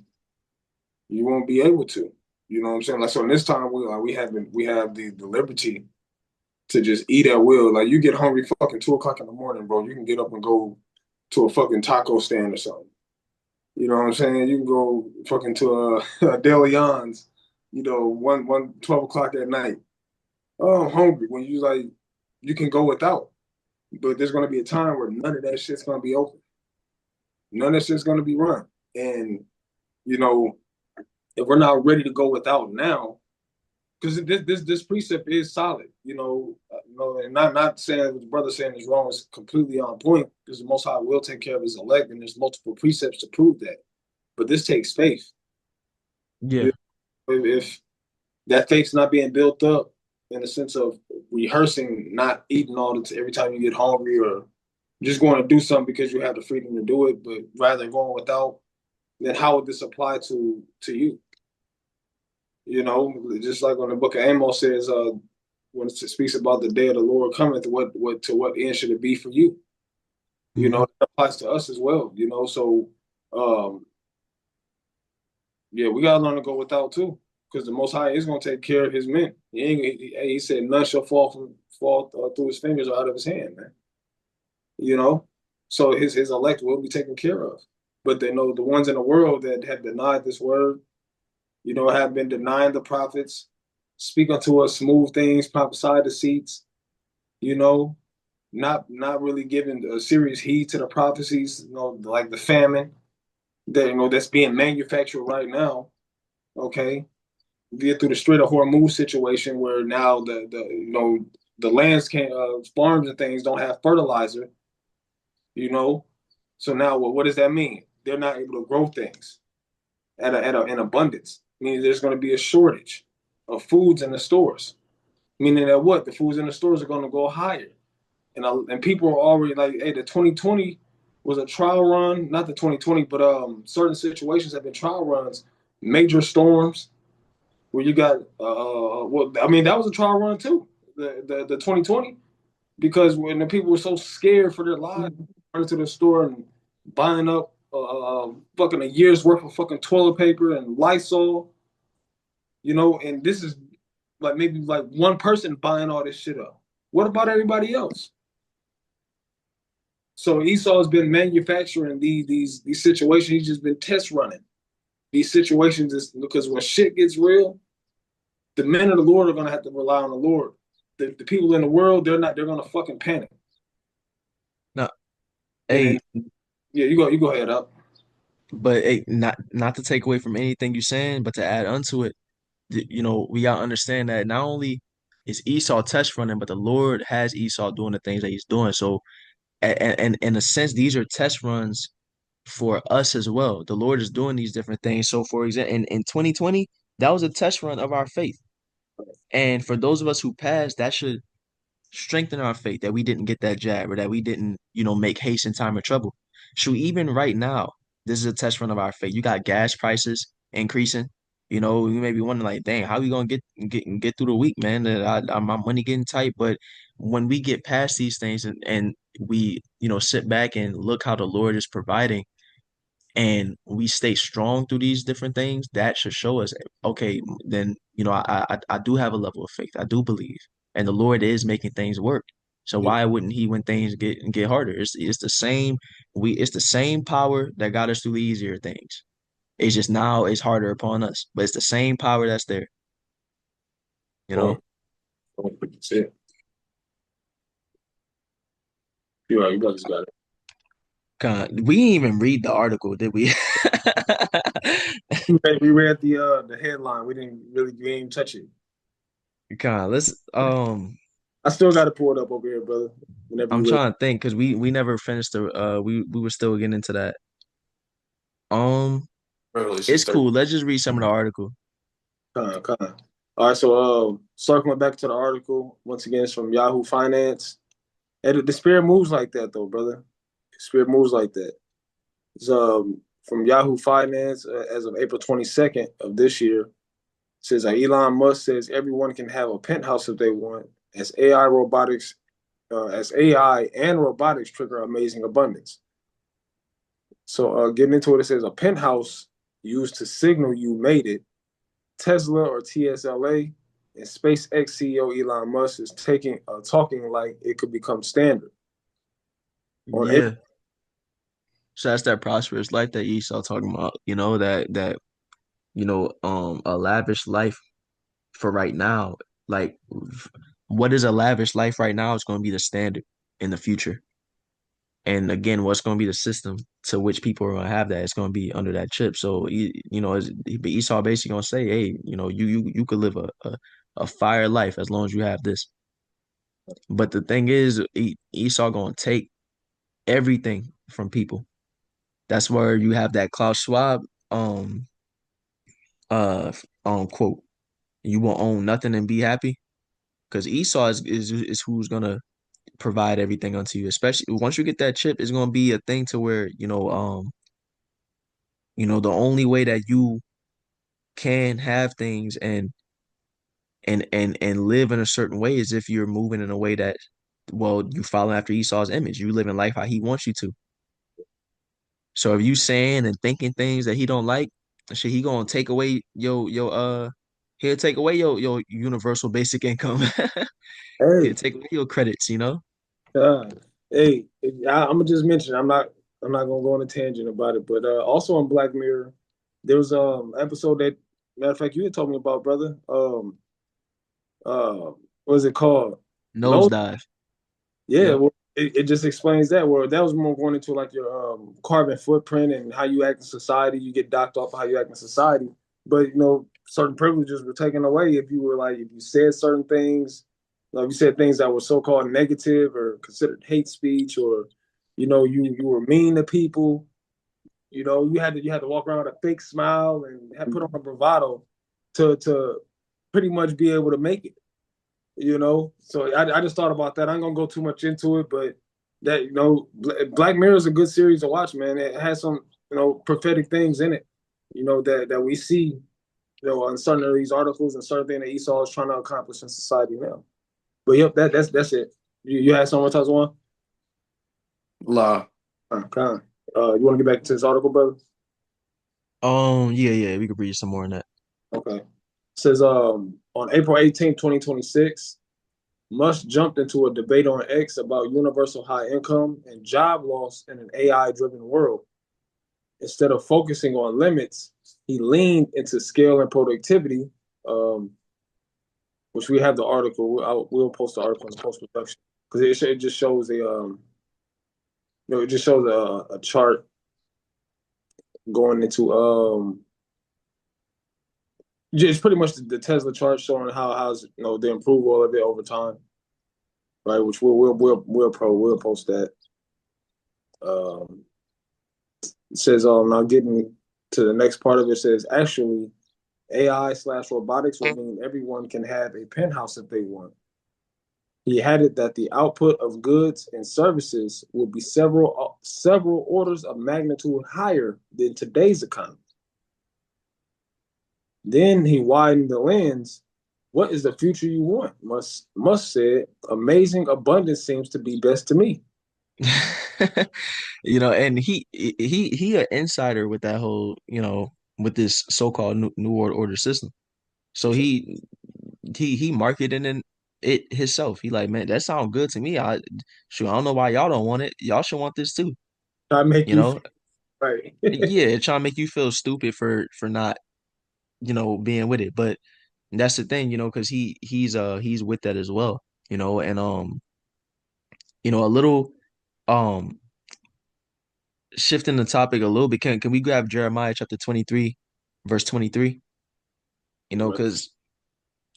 you won't be able to. You know what I'm saying? Like, so in this time we have the liberty to just eat at will. Like, you get hungry fucking 2 o'clock in the morning, bro. You can get up and go to a fucking taco stand or something. You know what I'm saying? You can go fucking to a De Leon's, 12 o'clock at night. Oh, I'm hungry. When you can go without. But there's gonna be a time where none of that shit's gonna be open. None of that shit's gonna be run. And, you know, if we're not ready to go without now, because this precept is solid, and not saying what the brother saying is wrong is completely on point, because the Most High will take care of His elect, and there's multiple precepts to prove that. But this takes faith. Yeah. If that faith's not being built up in the sense of rehearsing, not eating all the every time you get hungry, or just going to do something because you have the freedom to do it, but rather going without, then how would this apply to you? Just like when the book of Amos says, when it speaks about the day of the Lord coming, to what end should it be for you? Hmm. It applies to us as well. So um, yeah, we gotta learn to go without too, because the Most High is gonna take care of His men. He said, "None shall fall through His fingers or out of His hand, man." You know, so His elect will be taken care of. But they know the ones in the world that have denied this word, have been denying the prophets, speak unto us smooth things, prophesy deceits, you know, not really giving a serious heed to the prophecies, like the famine that's being manufactured right now. Okay, via through the Strait of Hormuz situation, where now the lands can't farms and things don't have fertilizer. You know, so now what does that mean? They're not able to grow things in abundance. Meaning there's going to be a shortage of foods in the stores. Meaning that what the foods in the stores are going to go higher, and people are already like, hey, the 2020 was a trial run, not the 2020, but certain situations have been trial runs, major storms where you got well, I mean that was a trial run too, the 2020, because when the people were so scared for their lives, running to the store and buying up fucking a year's worth of fucking toilet paper and Lysol, and this is like maybe like one person buying all this shit up. What about everybody else? So Esau's been manufacturing these situations. He's just been test running these situations because when shit gets real, the men of the Lord are gonna have to rely on the Lord. The people in the world, they're gonna fucking panic. No, And then hey, yeah, you go ahead up. but hey, not to take away from anything you're saying, but to add onto it, we gotta understand that not only is Esau test running, but the Lord has Esau doing the things that he's doing. So, and in a sense, these are test runs for us as well. The Lord is doing these different things. So, for example, in 2020, that was a test run of our faith. And for those of us who passed, that should strengthen our faith that we didn't get that jab or that we didn't, make haste in time of trouble. Shoot, even right now, this is a test run of our faith. You got gas prices increasing. You may be wondering, like, dang, how we gonna get through the week, man? My money getting tight. But when we get past these things and we, sit back and look how the Lord is providing and we stay strong through these different things, that should show us, okay, then I do have a level of faith. I do believe, and the Lord is making things work. So Yeah, why wouldn't He when things get harder? It's the same. It's the same power that got us through the easier things. It's just now it's harder upon us, but it's the same power that's there. You know, point. That's it. You're right. You guys got it. We didn't even read the article, did we? We read the headline. We didn't touch it. Let's I still got to pull it up over here, brother. Whenever I'm you're ready. trying to think because we never finished the we were still getting into that. Um, Revelation it's 13. cool. Let's just read some of the article. Kind. All right, so circling back to the article once again, it's from Yahoo Finance. And the spirit moves like that, though, brother. The spirit moves like that. It's from Yahoo Finance as of April 22nd of this year. It says Elon Musk says everyone can have a penthouse if they want, as AI and robotics trigger amazing abundance. So getting into it, it says a penthouse used to signal you made it. Tesla or TSLA and SpaceX CEO Elon Musk is talking like it could become standard on April. Yeah. So that's that prosperous life that Esau talking about. A lavish life for right now. Like, what is a lavish life right now is going to be the standard in the future. And again, what's going to be the system to which people are going to have that? It's going to be under that chip. So, Esau basically going to say, hey, you could live a fire life as long as you have this. But the thing is, Esau going to take everything from people. That's where you have that Klaus Schwab uh quote. You won't own nothing and be happy. Because Esau is who's gonna provide everything unto you. Especially once you get that chip, it's gonna be a thing to where, the only way that you can have things and live in a certain way as if you're moving in a way that, well, you follow after Esau's image. You live in life how he wants you to. So if you saying and thinking things that he don't like, shit, he gonna take away he'll take away your universal basic income. He'll Hey, take away your credits, you know? uh, hey, I'm gonna just mention. I'm not gonna go on a tangent about it. But also on Black Mirror, there was episode that, matter of fact, you had told me about, brother. What was it called? No, Nosedive. yeah. Yep. Well, it just explains that. Where that was more going into like your carbon footprint and how you act in society. You get docked off of how you act in society. But certain privileges were taken away if you were like if you said certain things, like you said things that were so called negative or considered hate speech, or you were mean to people. You had to walk around with a fake smile and have put on a bravado to pretty much be able to make it. So I just thought about that. I'm gonna go too much into it, but that Black Mirror is a good series to watch, man. It has some prophetic things in it, that we see, on certain of these articles and certain things that Esau is trying to accomplish in society now. But yep, that's it. You had someone else one? La. Con. You want to get back to this article, brother? Yeah, we could read some more on that. Okay. It says on April 18th, 2026. Musk jumped into a debate on X about universal high income and job loss in an AI driven world. Instead of focusing on limits, he leaned into scale and productivity, um, which we have the article. We'll post the article in the post production because it just shows it just shows a chart going into just pretty much the Tesla chart showing how's the approval of it over time, right? Which we'll post that. Um, It says, now getting to the next part of it says, actually, AI/robotics will mean everyone can have a penthouse if they want. He added that the output of goods and services will be several orders of magnitude higher than today's economy. Then he widened the lens. What is the future you want? Musk said, amazing abundance seems to be best to me. And he an insider with that whole, with this so-called new world order system. So he marketed it himself. He like, man, that sounds good to me. I don't know why y'all don't want it. Y'all should want this too. I make You you know? feel right. Yeah, it trying to make you feel stupid for not, being with it. But that's the thing, because he's with that as well, and a little um shifting the topic a little bit. Can we grab Jeremiah chapter 23, verse 23? Because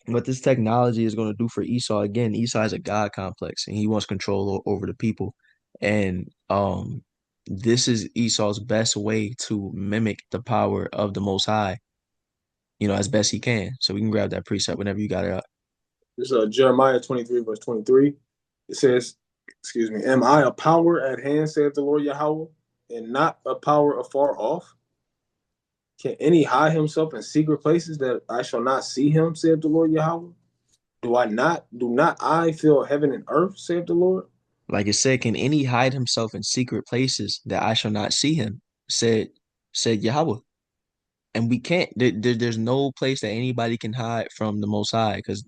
what this technology is going to do for Esau, again, Esau has a God complex and he wants control over the people. And this is Esau's best way to mimic the power of the Most High, as best he can. So we can grab that precept whenever you got it up. This is Jeremiah 23, verse 23. It says, excuse me, am I a power at hand, saith the Lord Yahweh, and not a power afar off? Can any hide himself in secret places that I shall not see him, saith the Lord Yahweh? Do not I fill heaven and earth, saith the Lord? Like it said, can any hide himself in secret places that I shall not see him? Said Yahweh. And we can't. There's no place that anybody can hide from the Most High because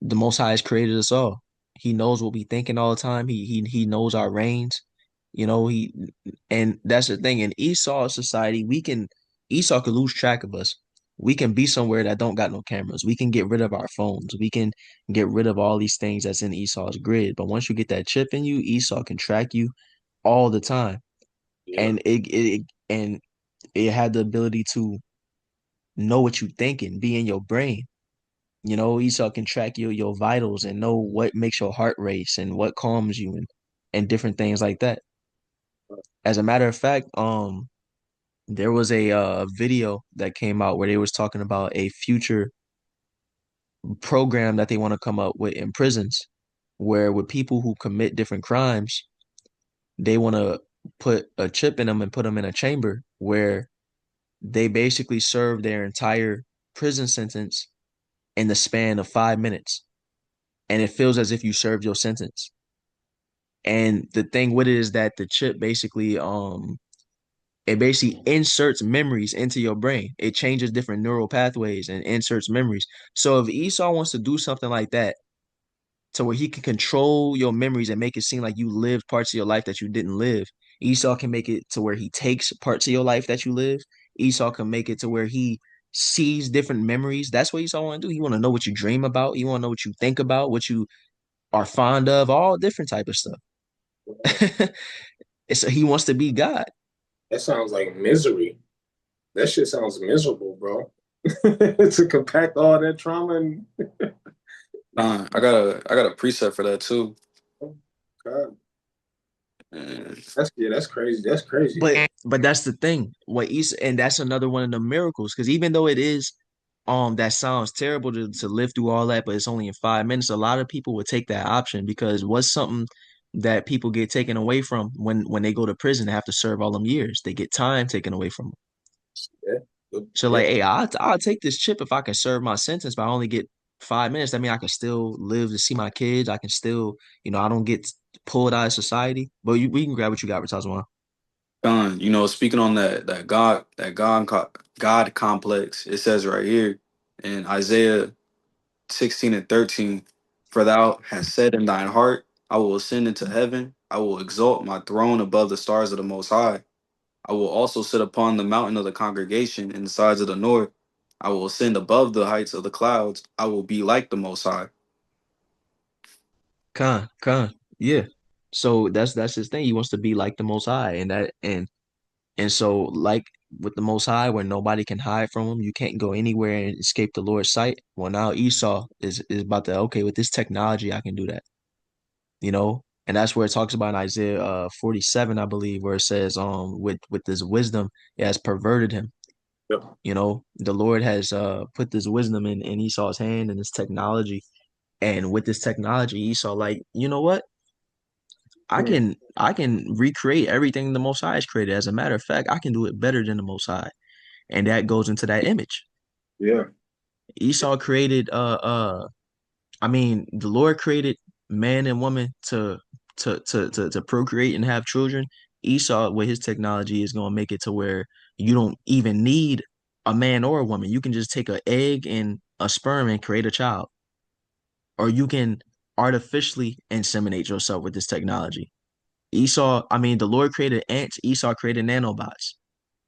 the Most High has created us all. He knows what we thinking all the time. He knows our reigns. And that's the thing. In Esau's society, Esau could lose track of us. We can be somewhere that don't got no cameras. We can get rid of our phones. We can get rid of all these things that's in Esau's grid. But once you get that chip in you, Esau can track you all the time. Yeah. And it had the ability to know what you thinking, be in your brain. Esau can track your vitals and know what makes your heart race and what calms you and different things like that. As a matter of fact, there was a video that came out where they was talking about a future program that they want to come up with in prisons, where with people who commit different crimes, they want to put a chip in them and put them in a chamber where they basically serve their entire prison sentence in the span of 5 minutes, and it feels as if you served your sentence. And the thing with it is that the chip basically it basically inserts memories into your brain. It changes different neural pathways and inserts memories. So if Esau wants to do something like that to where he can control your memories and make it seem like you lived parts of your life that you didn't live, Esau can make it to where he takes parts of your life that you live. Esau can make it to where he sees different memories. That's what Esau want to do. He want to know what you dream about. He want to know what you think about, what you are fond of, all different type of stuff. He wants to be God. That sounds like misery. That shit sounds miserable, bro. To compact all that trauma and I got a preset for that too. God, And that's crazy. That's crazy. But that's the thing. What Esau, and that's another one of the miracles. Because even though it is that sounds terrible to live through all that, but it's only in 5 minutes, a lot of people would take that option because what's something that people get taken away from when they go to prison, they have to serve all them years. They get time taken away from them. Yeah, So yeah, like, hey, I'll take this chip if I can serve my sentence, but I only get 5 minutes. That mean I can still live to see my kids. I can still, I don't get pulled out of society. But we can grab what you got, Ratazwan. speaking on that God complex, it says right here in Isaiah 16:13, for thou hast said in thine heart, I will ascend into heaven, I will exalt my throne above the stars of the most high. I will also sit upon the mountain of the congregation in the sides of the north. I will ascend above the heights of the clouds. I will be like the most high. Yeah. So that's his thing. He wants to be like the Most High, and so like with the Most High, where nobody can hide from him, you can't go anywhere and escape the Lord's sight. Well, now Esau is about to okay with this technology, I can do that, and that's where it talks about in Isaiah 47, I believe, where it says with this wisdom it has perverted him. yeah. The Lord has put this wisdom in Esau's hand and this technology, and with this technology, Esau like, you know what? Mm, I can recreate everything the Most High has created. As a matter of fact, I can do it better than the Most High, and that goes into that image. yeah, Esau created I mean, the Lord created man and woman to procreate and have children. Esau, with his technology, is gonna make it to where you don't even need a man or a woman. You can just take an egg and a sperm and create a child, or you can artificially inseminate yourself with this technology. I mean, the Lord created ants, Esau created nanobots.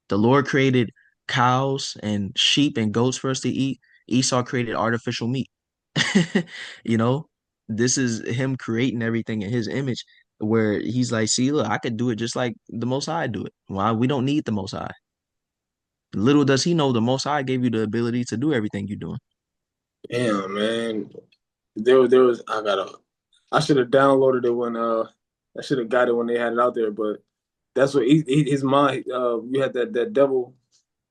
The Lord created cows and sheep and goats for us to eat. Esau created artificial meat. You know, this is him creating everything in his image where he's like, see, look, I could do it just like the Most High do it. Why? We don't need the Most High. Little does he know the Most High gave you the ability to do everything you're doing. damn, man. There was. I should have downloaded it when. I should have got it when they had it out there. But that's what his mind. You had that devil,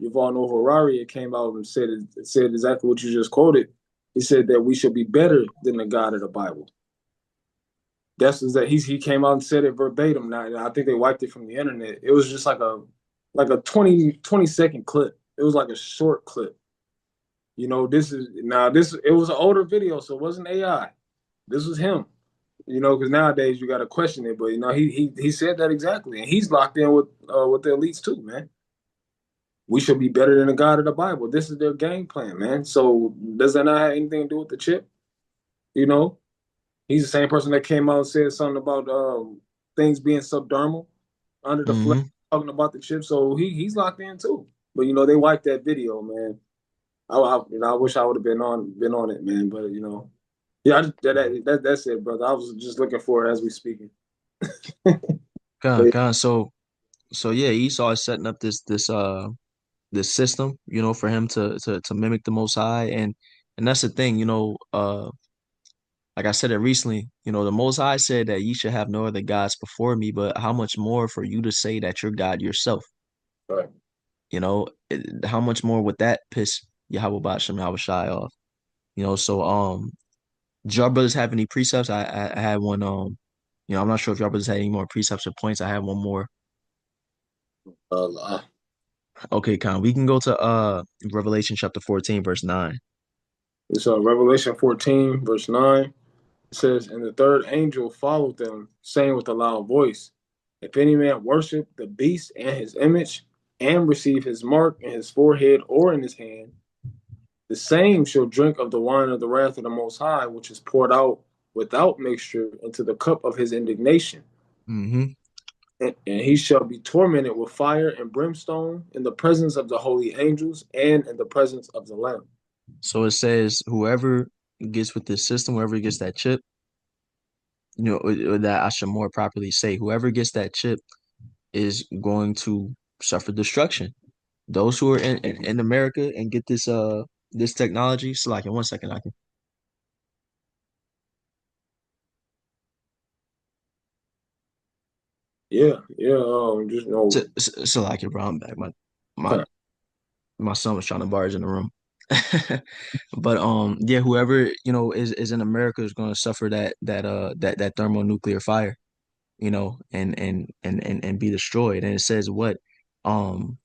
Yuval Noah Harari. It came out and said exactly what you just quoted. He said that we should be better than the God of the Bible. He came out and said it verbatim. Now I think they wiped it from the internet. It was just like a 20 second clip. It was like a short clip. It was an older video, so it wasn't AI. This was him. Because nowadays you got to question it, but he said that exactly, and he's locked in with the elites too, man. We should be better than the God of the Bible. This is their game plan, man. So does that not have anything to do with the chip? You know, he's the same person that came out and said something about things being subdermal under the flesh, Hmm. talking about the chip. So he's locked in too. But they wiped that video, man. I wish I would have been on it, man. But yeah, that's it, brother. I was just looking for it as we speaking. But So yeah, Esau is setting up this system, for him to mimic the Most High, and that's the thing, like I said it recently, the Most High said that ye should have no other gods before me, but how much more for you to say that you're God yourself? right. How much more would that piss Yahweh Bashem Yahweh Shai off? So do y'all brothers have any precepts? I had one. I'm not sure if y'all brothers had any more precepts or points. I have one more. Uh, Okay, Con, we can go to Revelation chapter 14, verse 9. It's Revelation 14, verse 9. It says, and the third angel followed them, saying with a loud voice, if any man worship the beast and his image, and receive his mark in his forehead or in his hand, the same shall drink of the wine of the wrath of the Most High, which is poured out without mixture into the cup of his indignation. Mm-hmm. And he shall be tormented with fire and brimstone in the presence of the holy angels and in the presence of the Lamb. So it says whoever gets with this system, whoever gets that chip, or that I should more properly say, whoever gets that chip is going to suffer destruction. Those who are in America and get this technology, so like in 1 second I can Yeah, yeah. Just so, know. so like bro, I'm back. My Okay. my son was trying to barge in the room. But yeah, whoever, is in America is gonna suffer that thermonuclear fire, and be destroyed. And it says what? Um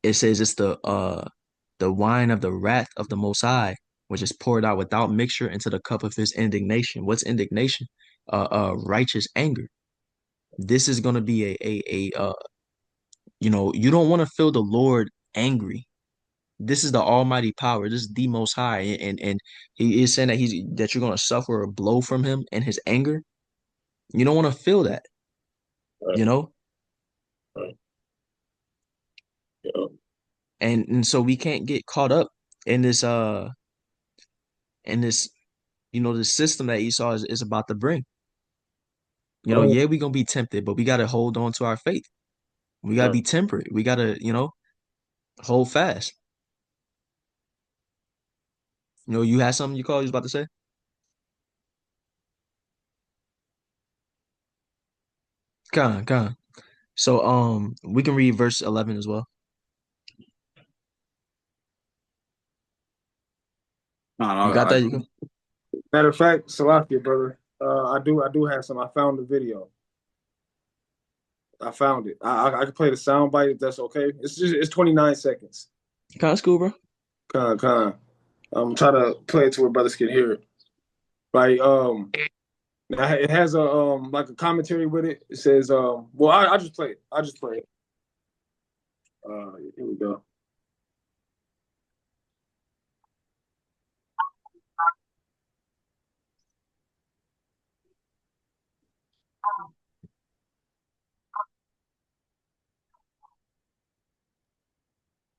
it says it's the wine of the wrath of the Most High, which is poured out without mixture into the cup of his indignation. What's indignation? Righteous anger. This is gonna be you don't want to feel the Lord angry. This is the Almighty power. This is the Most High, and He is saying that you're gonna suffer a blow from Him and His anger. You don't want to feel that, Right, you know, right. Yeah. and so we can't get caught up in this this system that Esau is about to bring. Oh, Yeah, we're gonna be tempted, but we gotta hold on to our faith. We gotta right. be temperate. We gotta, hold fast. You had something you was about to say? Con. So we can read verse 11 as well. No, You no, got that? You can. Matter of fact, Salakia, brother. I do have some. I found the video. I found it. I can play the sound bite if that's okay. It's 29 seconds. Con school, bro. Con. I'm trying to play it to where brothers can hear it. Like now it has a like a commentary with it. It says well I just play it. I just play it. Here we go.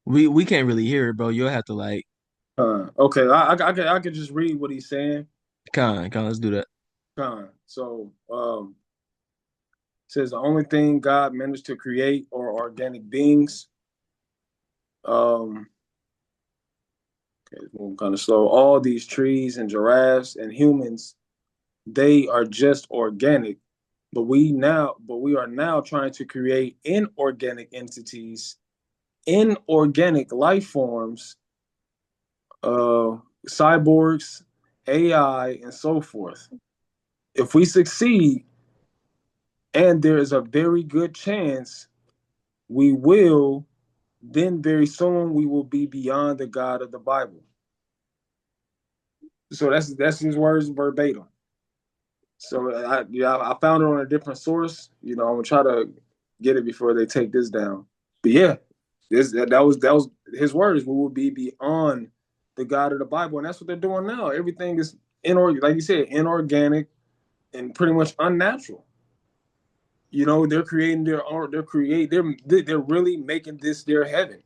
We can't really hear it, bro. You'll have to like Okay, I can just read what he's saying. let's do that. So says the only thing God managed to create are organic beings. Um, okay, moving kind of slow. All these trees and giraffes and humans, they are just organic, but we are now trying to create inorganic entities, inorganic life forms, uh, cyborgs, AI, and so forth. If we succeed, and there is a very good chance we will, then very soon we will be beyond the God of the Bible. So that's his words verbatim. So I found it on a different source. I'm gonna try to get it before they take this down. But yeah, that was his words. We will be beyond the God of the Bible, and that's what they're doing now. Everything is like you said, inorganic and pretty much unnatural. They're creating their art. They're really making this their heaven.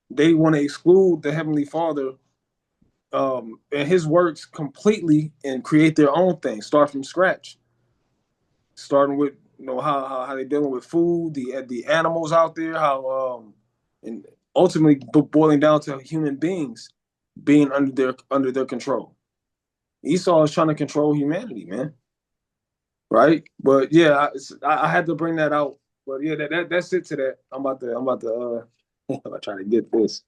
They want to exclude the Heavenly Father and His works completely and create their own thing, start from scratch. Starting with how they're dealing with food, the animals out there, how and ultimately boiling down to human beings being under their control. Esau is trying to control humanity, man. Right? But yeah, I had to bring that out. But yeah, that's it to that. I'm about to I'm trying to get this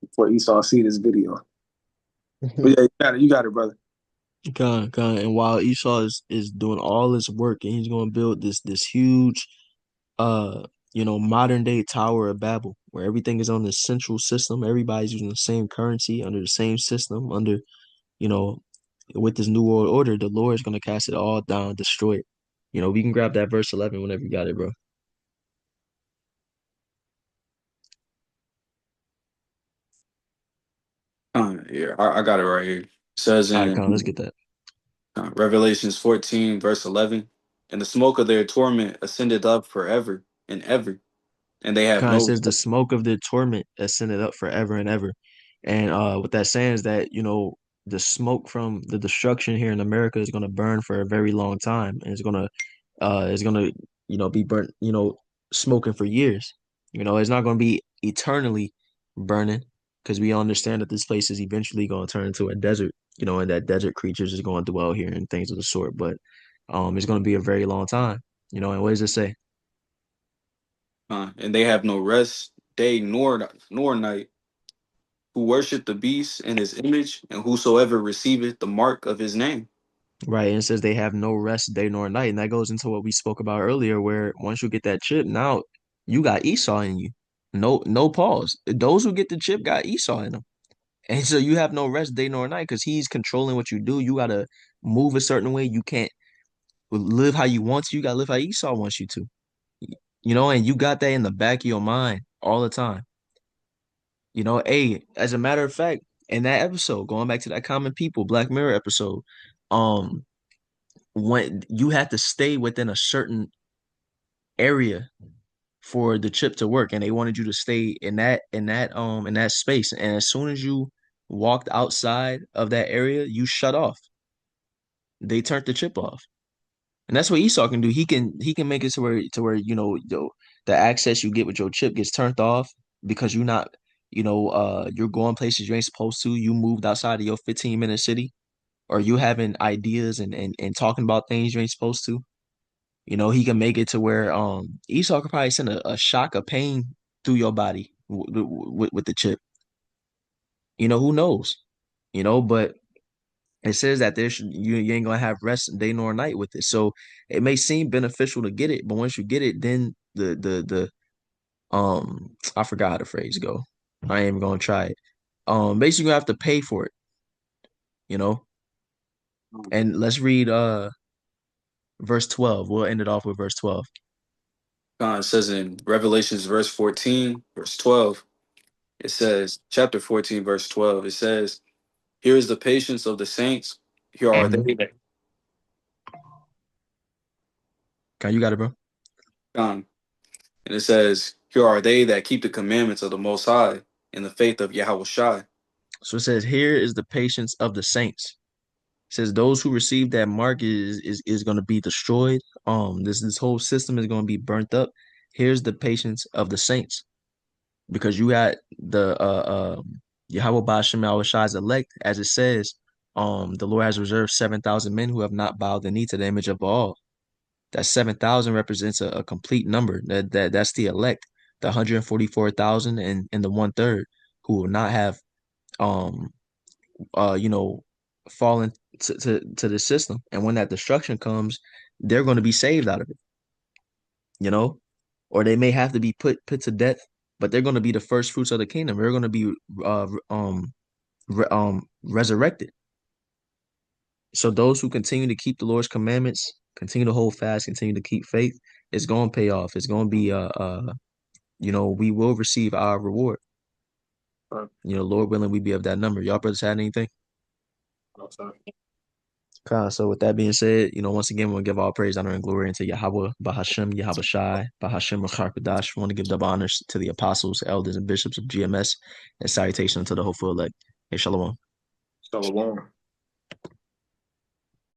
before Esau see this video. But yeah, you got it, brother. And while Esau is doing all this work and he's gonna build this huge modern day Tower of Babel. where everything is on the central system. Everybody's using the same currency under the same system, under, you know, with this new world order, the Lord is going to cast it all down, destroy it. We can grab that verse 11 whenever you got it, bro. Yeah, I got it right here. It says All right, in Con, let's get that. Revelations 14, verse 11, and the smoke of their torment ascended up forever and ever, and they have Con, it no says the smoke of the torment ascended up forever and ever. And what that saying is that, the smoke from the destruction here in America is gonna burn for a very long time. And it's gonna, be burnt, smoking for years. It's not gonna be eternally burning because we understand that this place is eventually gonna turn into a desert, and that desert creatures is gonna dwell here and things of the sort. But it's gonna be a very long time, and what does it say? and they have no rest, day nor night, who worship the beast and his image, and whosoever receiveth the mark of his name. Right, and it says they have no rest day nor night, and that goes into what we spoke about earlier, where once you get that chip, now you got Esau in you. No, no pause. Those who get the chip got Esau in them, and so you have no rest day nor night because he's controlling what you do. You gotta move a certain way. You can't live how you want to. You gotta live how Esau wants you to. And you got that in the back of your mind all the time. Hey, as a matter of fact, in that episode, going back to that Common People Black Mirror episode, um when you had to stay within a certain area for the chip to work, and they wanted you to stay in that space, and as soon as you walked outside of that area, you shut off. They turned the chip off, and that's what Esau can do. He can make it to where the access you get with your chip gets turned off because you're going places you ain't supposed to. You moved outside of your 15-minute city, or you having ideas and talking about things you ain't supposed to. He can make it to where Esau could probably send a shock of pain through your body with the chip. Who knows? But it says that you ain't gonna have rest day nor night with it. So it may seem beneficial to get it, but once you get it, then the I forgot how the phrase go. I ain't even gonna try it. Basically you have to pay for it, you know? And let's read verse 12. We'll end it off with verse 12. It says in Revelations verse 14, verse 12, it says, chapter 14, verse 12, it says, here is the patience of the saints. Here are Mm-hmm. they that Okay, you got it, bro. come. And it says, here are they that keep the commandments of the Most High in the faith of Yahweh Shai. So it says, here is the patience of the saints. It says those who receive that mark is going to be destroyed. This whole system is going to be burnt up. Here's the patience of the saints, because you got the Yahweh Ba'ashem Yahweh Shai's elect, as it says. The Lord has reserved 7,000 men who have not bowed the knee to the image of Baal. That 7,000 represents a complete number. That's the elect. The 144,000 and the 1/3 who will not have um uh you know fallen to the system. And when that destruction comes, they're going to be saved out of it, you know or they may have to be put to death, but they're going to be the first fruits of the kingdom. They're going to be resurrected. So those who continue to keep the Lord's commandments, continue to hold fast, continue to keep faith, it's going to pay off. It's going to be we will receive our reward. Lord willing, we be of that number. Y'all brothers had anything? So with that being said, once again, we'll give all praise, honor, and glory unto Yahweh, Bahashem, Yahweh Shai, Bahashem, Rachar. We want to give double honors to the apostles, elders, and bishops of GMS, and salutation unto the hopeful elect. Hey, shalom. Shalom.